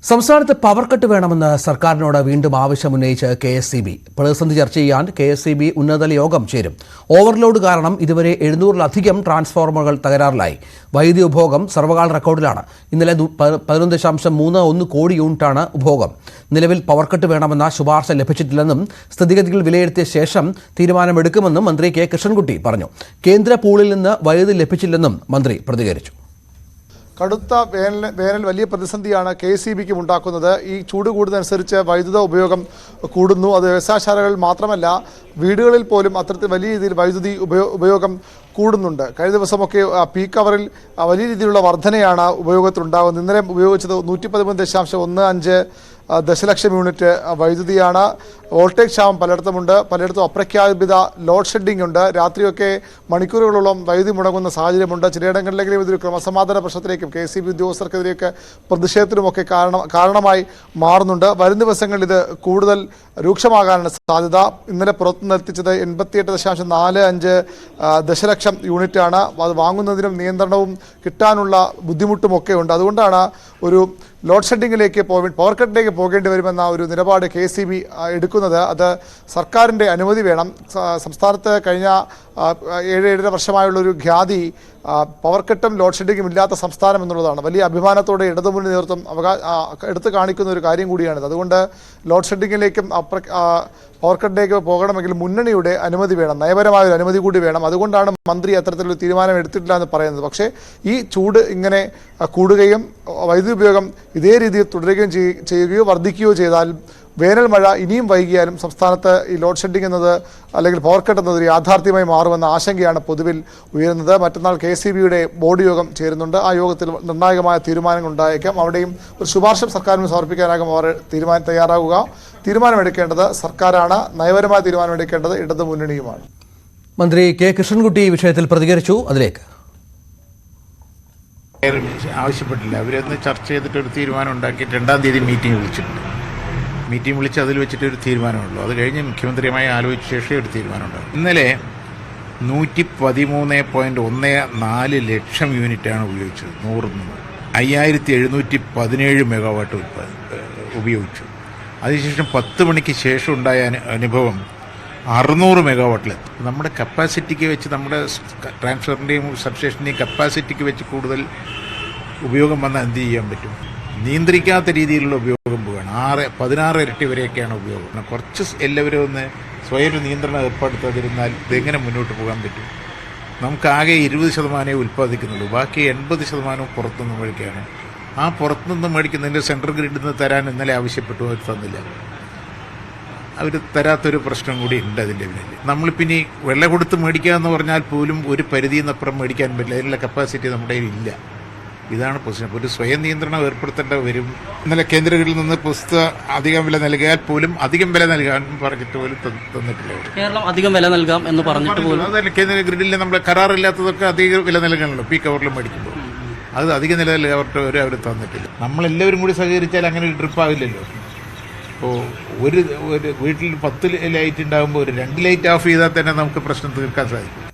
സംസ്ഥാനത്ത് power cut വേണമെന്ന് സർക്കാരിനോട് വീണ്ടും ആവശ്യമുന്നയിച്ച് KSEB. പ്രതിസന്ധി ചർച്ച ചെയ്യാൻ KSEB ഉന്നതതല യോഗം ചേരും. ഓവർലോഡ് കാരണം ഇതുവരെ 700-ലധികം ട്രാൻസ്ഫോർമറുകൾ തകരാറിലായി. വൈദ്യുതി ഉപഭോഗം സർവകാല റെക്കോർഡിലാണ്. ഇന്നലെ 11.31 കോടി യൂണിറ്റാണ് ഉപഭോഗം. നിലവിൽ പവർ കട്ട് വേണമെന്ന ശുപാർശ ലഭിച്ചിട്ടില്ലെന്നും സ്ഥിതിഗതികൾ വിലയിരുത്തിയ ശേഷം തീരുമാനമെടുക്കുമെന്നും മന്ത്രി K. കൃഷ്ണൻകുട്ടി പറഞ്ഞു. കേന്ദ്ര പൂളിൽ നിന്ന് വൈദ്യുതി ലഭിച്ചില്ലെന്നും മന്ത്രി പ്രതികരിച്ചു. കടുത്ത വേനൽ വലിയ പ്രതിസന്ധിയാണ് KSEBക്കും ഉണ്ടാക്കുന്നത്. ഈ ചൂട് കൂടുന്നതനുസരിച്ച് വൈദ്യുത ഉപയോഗം കൂടുന്നു. അത് വ്യവസായശാലകളിൽ മാത്രമല്ല, വീടുകളിൽ പോലും അത്തരത്തിൽ വലിയ രീതിയിൽ വൈദ്യുതി ഉപയോഗം കൂടുന്നുണ്ട്. കഴിഞ്ഞ ദിവസമൊക്കെ പീക്ക് അവറിൽ വലിയ രീതിയിലുള്ള വർധനയാണ് ഉപയോഗത്തിലുണ്ടാകുന്നത്. ഇന്നലെ ഉപയോഗിച്ചത് 113.15 ദശലക്ഷം യൂണിറ്റ് വൈദ്യുതിയാണ്. വോൾട്ടേജ് ക്ഷാമം പലയിടത്തുമുണ്ട്. പലയിടത്തും അപ്രഖ്യാപിത ലോഡ് ഷെഡിംഗ് ഉണ്ട്. രാത്രിയൊക്കെ മണിക്കൂറുകളോളം വൈദ്യുതി മുടങ്ങുന്ന സാഹചര്യമുണ്ട്. ചിലയിടങ്ങളിലെങ്കിലും ഇതൊരു ക്രമസമാധാന പ്രശ്നത്തിലേക്കും KSEB ഉദ്യോഗസ്ഥർക്കെതിരെയൊക്കെ പ്രതിഷേധത്തിനുമൊക്കെ കാരണമായി മാറുന്നുണ്ട്. വരും ദിവസങ്ങളിൽ ഇത് കൂടുതൽ രൂക്ഷമാകാനാണ് സാധ്യത. ഇന്നലെ പുറത്തുനിന്നെത്തിച്ചത് 88.45 ദശലക്ഷം യൂണിറ്റാണ്. അത് വാങ്ങുന്നതിനും നിയന്ത്രണവും കിട്ടാനുള്ള ബുദ്ധിമുട്ടുമൊക്കെ ഉണ്ട്. അതുകൊണ്ടാണ് ഒരു ലോഡ് ഷെഡിങ്ങിലേക്ക് പവർ കട്ടിലേക്ക് പോകേണ്ടി വരുമെന്ന ഒരു നിലപാട് KSEB എടുക്കുന്നത്. അത് സർക്കാരിൻ്റെ അനുമതി വേണം. സംസ്ഥാനത്ത് കഴിഞ്ഞ 7-7.5 വർഷമായുള്ളൊരു ഖ്യാതി പവർ കട്ടും ലോഡ് ഷെഡിങ്ങും ഇല്ലാത്ത സംസ്ഥാനം എന്നുള്ളതാണ്. വലിയ അഭിമാനത്തോടെ ഇടതുമുന്നണി നേതൃത്വം എടുത്തു കാണിക്കുന്ന ഒരു കാര്യം കൂടിയാണിത്. അതുകൊണ്ട് ലോഡ് ഷെഡിങ്ങിലേക്കും പവർ കട്ടിലേക്ക് പോകണമെങ്കിൽ മുന്നണിയുടെ അനുമതി വേണം, നയപരമായ ഒരു അനുമതി കൂടി വേണം. അതുകൊണ്ടാണ് മന്ത്രി അത്തരത്തിലൊരു തീരുമാനം എടുത്തിട്ടില്ല എന്ന് പറയുന്നത്. പക്ഷേ ഈ ചൂട് ഇങ്ങനെ കൂടുകയും വൈദ്യുതി ഉപയോഗം ഇതേ രീതിയിൽ തുടരുകയും ചെയ്യുകയോ വർദ്ധിക്കുകയോ ചെയ്താൽ വേനൽ മഴ ഇനിയും വൈകിയാലും സംസ്ഥാനത്ത് ഈ ലോഡ് ഷെഡിംഗ് എന്നത് അല്ലെങ്കിൽ പവർ കട്ട് എന്നത് ഒരു യാഥാർത്ഥ്യമായി മാറുമെന്ന ആശങ്കയാണ് പൊതുവിൽ ഉയരുന്നത്. മറ്റന്നാൾ KSEBയുടെ ബോർഡ് യോഗം ചേരുന്നുണ്ട്. ആ യോഗത്തിൽ നിർണായകമായ തീരുമാനങ്ങൾ ഉണ്ടായേക്കാം. അവിടെയും ഒരു ശുപാർശ സർക്കാരിന് സമർപ്പിക്കാനാകും അവർ തയ്യാറാകുക. തീരുമാനമെടുക്കേണ്ടത് സർക്കാരാണ്. നയപരമായ തീരുമാനമെടുക്കേണ്ടത് ഇടതു മുന്നണിയുമാണ്. മന്ത്രി K. കൃഷ്ണൻകുട്ടി ഈ വിഷയത്തിൽ പ്രതികരിച്ചു. അതിലേക്ക് ആവശ്യപ്പെട്ടില്ല. അവരൊന്ന് ചർച്ച ചെയ്തിട്ട് ഒരു തീരുമാനം ഉണ്ടാക്കി 2-ാം തീയതി മീറ്റിംഗ് വിളിച്ച് അതിൽ വെച്ചിട്ട് ഒരു തീരുമാനമുള്ളൂ. അത് കഴിഞ്ഞ് മുഖ്യമന്ത്രിയുമായി ആലോചിച്ച ശേഷം ഒരു തീരുമാനമുണ്ടാകും. ഇന്നലെ 113.14 ലക്ഷം യൂണിറ്റാണ് ഉപയോഗിച്ചത്. 5717 മെഗാവാട്ട് ഉപയോഗിച്ചു. അതിനുശേഷം 10 മണിക്ക് ശേഷം ഉണ്ടായ അനുഭവം 600 മെഗാവാട്ടിലെത്തി. നമ്മുടെ കപ്പാസിറ്റിക്ക് വെച്ച്, നമ്മുടെ ട്രാൻസ്ഫറിൻ്റെയും സബ്സ്റ്റേഷൻ്റെയും കപ്പാസിറ്റിക്ക് വെച്ച് കൂടുതൽ ഉപയോഗം വന്നാൽ എന്ത് ചെയ്യാൻ പറ്റും? നിയന്ത്രിക്കാത്ത രീതിയിലുള്ള ഉപയോഗം പോവുകയാണ്. 16 ഇരട്ടി വരെയൊക്കെയാണ് ഉപയോഗം. കുറച്ച് എല്ലാവരും ഒന്ന് സ്വയം നിയന്ത്രണം ഏർപ്പെടുത്താതിരുന്നാൽ ഇതെങ്ങനെ മുന്നോട്ട് പോകാൻ പറ്റും? നമുക്കാകെ 20% ഉൽപ്പാദിക്കുന്നുള്ളൂ. ബാക്കി 80% പുറത്തുനിന്ന് മേടിക്കുകയാണ്. ആ പുറത്തുനിന്ന് മേടിക്കുന്നതിൻ്റെ സെൻട്രൽ ഗ്രിഡിൽ നിന്ന് തരാൻ ഇന്നലെ ആവശ്യപ്പെട്ടു, അവർ തന്നില്ല. അവർ തരാത്തൊരു പ്രശ്നം കൂടി ഉണ്ട് അതിൻ്റെ പിന്നിൽ. നമ്മളിപ്പിനി വെള്ള കൊടുത്ത് മേടിക്കുക എന്ന് പറഞ്ഞാൽ പോലും ഒരു പരിധിന്നപ്പുറം മേടിക്കാൻ പറ്റില്ല. അതിനുള്ള കപ്പാസിറ്റി നമ്മുടെ ഇല്ല. ഇതാണ് പ്രശ്നം. ഒരു സ്വയം നിയന്ത്രണം ഏർപ്പെടുത്തേണ്ട വരും. ഇന്നലെ കേന്ദ്ര ഗ്രിഡിൽ നിന്ന് പുസ്തക അധികം വില നൽകിയാൽ പോലും അധികം വില നൽകാൻ പറഞ്ഞിട്ട് പോലും തന്നിട്ടില്ല. കേരളം അധികം വില നൽകാം എന്ന് പറഞ്ഞിട്ട് പോലും അതല്ല, കേന്ദ്ര ഗ്രിഡിൽ നമ്മൾ കരാറില്ലാത്തതൊക്കെ അധിക വില നൽകാനല്ലോ പീക്ക് അവറിൽ മേടിക്കുമ്പോൾ. അത് അധിക നില അവർ തന്നിട്ടില്ല. നമ്മളെല്ലാവരും കൂടി സഹകരിച്ചാൽ അങ്ങനെ ഒരു ട്രിപ്പ് ആവില്ലല്ലോ. ഇപ്പോൾ ഒരു വീട്ടിൽ 10 ലൈറ്റ് ഉണ്ടാകുമ്പോൾ ഒരു 2 ലൈറ്റ് ഓഫ് ചെയ്താൽ തന്നെ നമുക്ക് പ്രശ്നം തീർക്കാൻ സാധിക്കും.